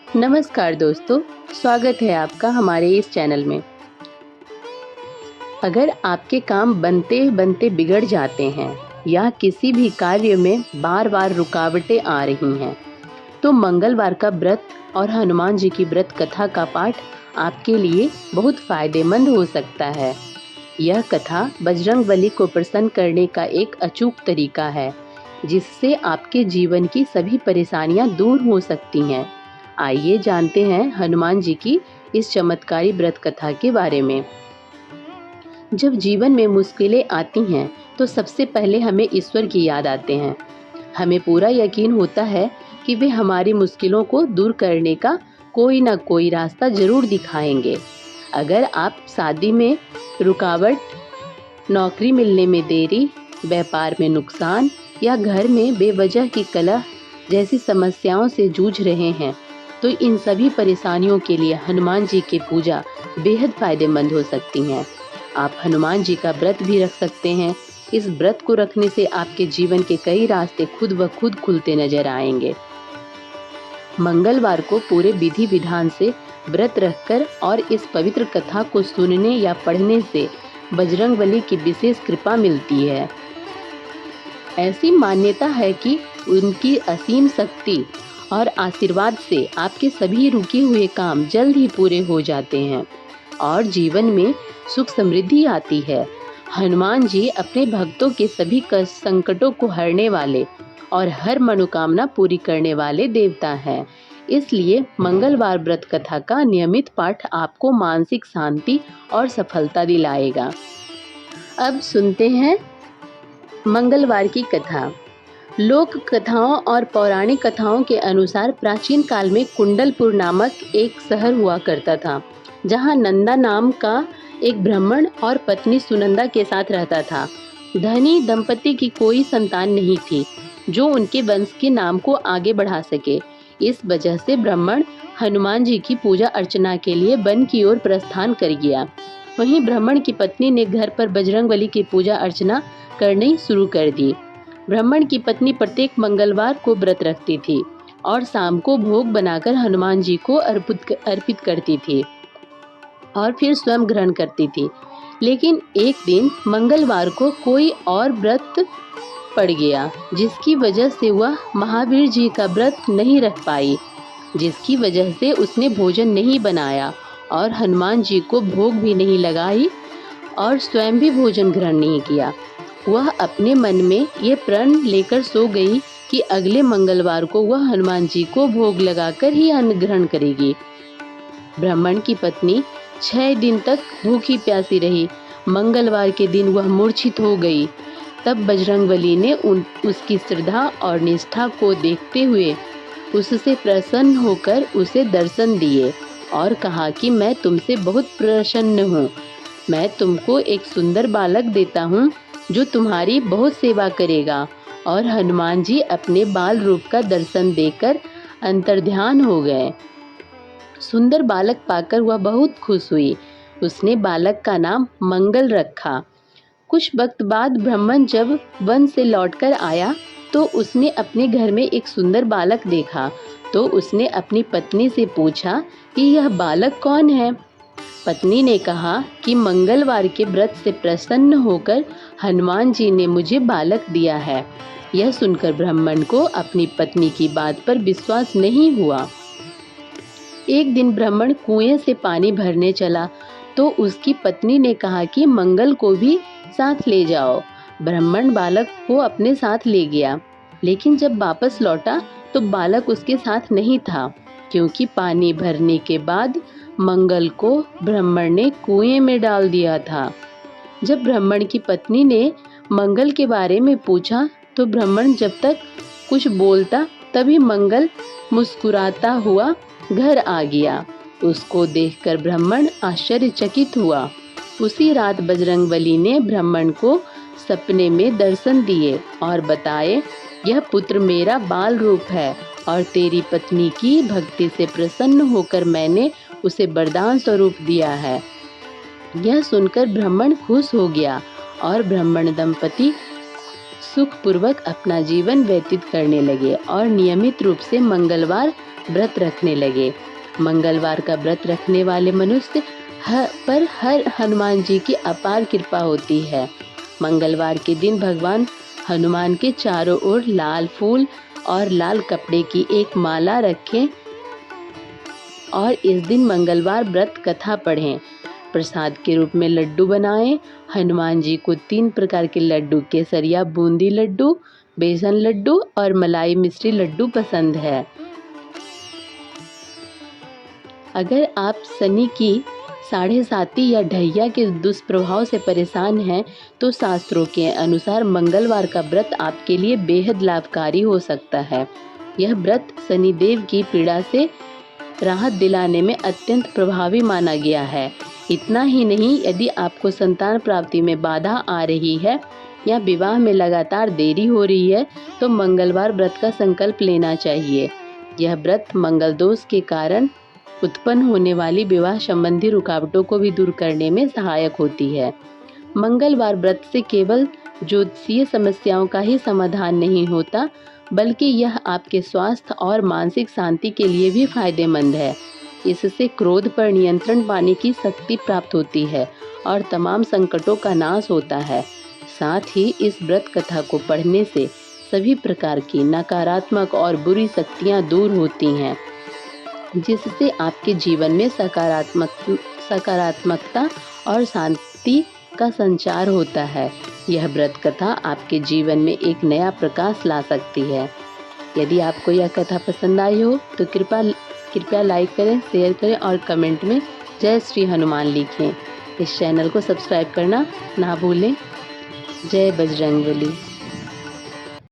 नमस्कार दोस्तों, स्वागत है आपका हमारे इस चैनल में। अगर आपके काम बनते बनते बिगड़ जाते हैं या किसी भी कार्य में बार बार रुकावटें आ रही हैं, तो मंगलवार का व्रत और हनुमान जी की व्रत कथा का पाठ आपके लिए बहुत फायदेमंद हो सकता है। यह कथा बजरंगबली को प्रसन्न करने का एक अचूक तरीका है, जिससे आपके जीवन की सभी परेशानियां दूर हो सकती हैं। आइए जानते हैं हनुमान जी की इस चमत्कारी व्रत कथा के बारे में। जब जीवन में मुश्किलें आती हैं, तो सबसे पहले हमें ईश्वर की याद आते हैं। हमें पूरा यकीन होता है कि वे हमारी मुश्किलों को दूर करने का कोई ना कोई रास्ता जरूर दिखाएंगे। अगर आप शादी में रुकावट, नौकरी मिलने में देरी, व्यापार में नुकसान या घर में बेवजह की कलह जैसी समस्याओं से जूझ रहे हैं, तो इन सभी परेशानियों के लिए हनुमान जी की पूजा बेहद फायदेमंद हो सकती हैं। आप हनुमान जी का व्रत भी रख सकते हैं। इस व्रत को रखने से आपके जीवन के कई रास्ते खुद ब खुद खुलते नजर आएंगे। मंगलवार को पूरे विधि विधान से व्रत रखकर और इस पवित्र कथा को सुनने या पढ़ने से बजरंगबली की विशेष कृपा मिलती है। ऐसी मान्यता है कि उनकी असीम शक्ति और आशीर्वाद से आपके सभी रुके हुए काम जल्द ही पूरे हो जाते हैं और जीवन में सुख समृद्धि आती है। हनुमान जी अपने भक्तों के सभी संकटों को हरने वाले और हर मनोकामना पूरी करने वाले देवता हैं। इसलिए मंगलवार व्रत कथा का नियमित पाठ आपको मानसिक शांति और सफलता दिलाएगा। अब सुनते हैं मंगलवार की कथा। लोक कथाओं और पौराणिक कथाओं के अनुसार प्राचीन काल में कुंडलपुर नामक एक शहर हुआ करता था, जहां नंदा नाम का एक ब्राह्मण और पत्नी सुनंदा के साथ रहता था। धनी दंपति की कोई संतान नहीं थी जो उनके वंश के नाम को आगे बढ़ा सके। इस वजह से ब्राह्मण हनुमान जी की पूजा अर्चना के लिए वन की ओर प्रस्थान कर गया। वहीं ब्राह्मण की पत्नी ने घर पर बजरंगबली की पूजा अर्चना करनी शुरू कर दी। ब्राह्मण की पत्नी प्रत्येक मंगलवार को व्रत रखती थी और शाम को भोग बनाकर हनुमान जी को अर्पित करती थी और फिर स्वयं ग्रहण करती थी। लेकिन एक दिन मंगलवार को कोई और व्रत पड़ गया, जिसकी वजह से वह महावीर जी का व्रत नहीं रख पाई, जिसकी वजह से उसने भोजन नहीं बनाया और हनुमान जी को भोग भी नहीं लगाई और स्वयं भी भोजन ग्रहण नहीं किया। वह अपने मन में ये प्रण लेकर सो गई कि अगले मंगलवार को वह हनुमान जी को भोग लगाकर ही अन्न ग्रहण करेगी। ब्राह्मण की पत्नी 6 दिन तक भूखी प्यासी रही। मंगलवार के दिन वह मूर्छित हो गई। तब बजरंगबली ने उसकी श्रद्धा और निष्ठा को देखते हुए उससे प्रसन्न होकर उसे दर्शन दिए और कहा कि मैं तुमसे बहुत प्रसन्न हूँ। मैं तुमको एक सुंदर बालक देता हूँ जो तुम्हारी बहुत सेवा करेगा। और हनुमान जी अपने बाल रूप का दर्शन देकर अंतर्ध्यान हो गए। सुंदर बालक पाकर वह बहुत खुश हुई। उसने बालक का नाम मंगल रखा। कुछ वक्त बाद ब्राह्मण जब वन से लौटकर आया तो उसने अपने घर में एक सुंदर बालक देखा। तो उसने अपनी पत्नी से पूछा कि यह बालक कौन है। पत्नी ने कहा कि मंगलवार के व्रत से प्रसन्न होकर हनुमान जी ने मुझे बालक दिया है। यह सुनकर ब्राह्मण को अपनी पत्नी की बात पर विश्वास नहीं हुआ। एक दिन ब्राह्मण कुएं से पानी भरने चला तो उसकी पत्नी ने कहा कि मंगल को भी साथ ले जाओ। ब्राह्मण बालक को अपने साथ ले गया, लेकिन जब वापस लौटा तो बालक उसके साथ नहीं था, क्योंकि पानी भरने के बाद मंगल को ब्राह्मण ने कुएं में डाल दिया था। जब ब्राह्मण की पत्नी ने मंगल के बारे में पूछा तो ब्राह्मण जब तक कुछ बोलता तभी मंगल मुस्कुराता हुआ घर आ गया। उसको देखकर ब्राह्मण आश्चर्यचकित हुआ। उसी रात बजरंगबली ने ब्राह्मण को सपने में दर्शन दिए और बताए, यह पुत्र मेरा बाल रूप है और तेरी पत्नी की भक्ति से प्रसन्न होकर मैंने उसे वरदान स्वरूप दिया है। यह सुनकर ब्राह्मण खुश हो गया और ब्राह्मण दंपति सुखपूर्वक अपना जीवन व्यतीत करने लगे और नियमित रूप से मंगलवार व्रत रखने लगे। मंगलवार का व्रत रखने वाले मनुष्य पर हर हनुमान जी की अपार कृपा होती है। मंगलवार के दिन भगवान हनुमान के चारों ओर लाल फूल और लाल कपड़े की एक माला रखें और इस दिन मंगलवार व्रत कथा पढ़ें। प्रसाद के रूप में लड्डू बनाएं। हनुमान जी को 3 प्रकार के लड्डू केसरिया बूंदी लड्डू, बेसन लड्डू और मलाई मिश्री लड्डू पसंद है। अगर आप शनि की 7.5 या ढैया के दुष्प्रभाव से परेशान हैं तो शास्त्रों के अनुसार मंगलवार का व्रत आपके लिए बेहद लाभकारी हो सकता है। यह व्रत शनिदेव की पीड़ा से राहत दिलाने में अत्यंत प्रभावी माना गया है। इतना ही नहीं, यदि आपको संतान प्राप्ति में बाधा आ रही है या विवाह में लगातार देरी हो रही है तो मंगलवार व्रत का संकल्प लेना चाहिए। यह व्रत मंगल दोष के कारण उत्पन्न होने वाली विवाह संबंधी रुकावटों को भी दूर करने में सहायक होती है। मंगलवार व्रत से केवल ज्योतिषीय समस्याओं का ही समाधान नहीं होता, बल्कि यह आपके स्वास्थ्य और मानसिक शांति के लिए भी फायदेमंद है। इससे क्रोध पर नियंत्रण पाने की शक्ति प्राप्त होती है और तमाम संकटों का नाश होता है। साथ ही इस व्रत कथा को पढ़ने से सभी प्रकार की नकारात्मक और बुरी शक्तियाँ दूर होती हैं, जिससे आपके जीवन में सकारात्मकता और शांति का संचार होता है। यह व्रत कथा आपके जीवन में एक नया प्रकाश ला सकती है। यदि आपको यह कथा पसंद आई हो तो कृपया लाइक करें, शेयर करें और कमेंट में जय श्री हनुमान लिखें। इस चैनल को सब्सक्राइब करना ना भूलें। जय बजरंगबली।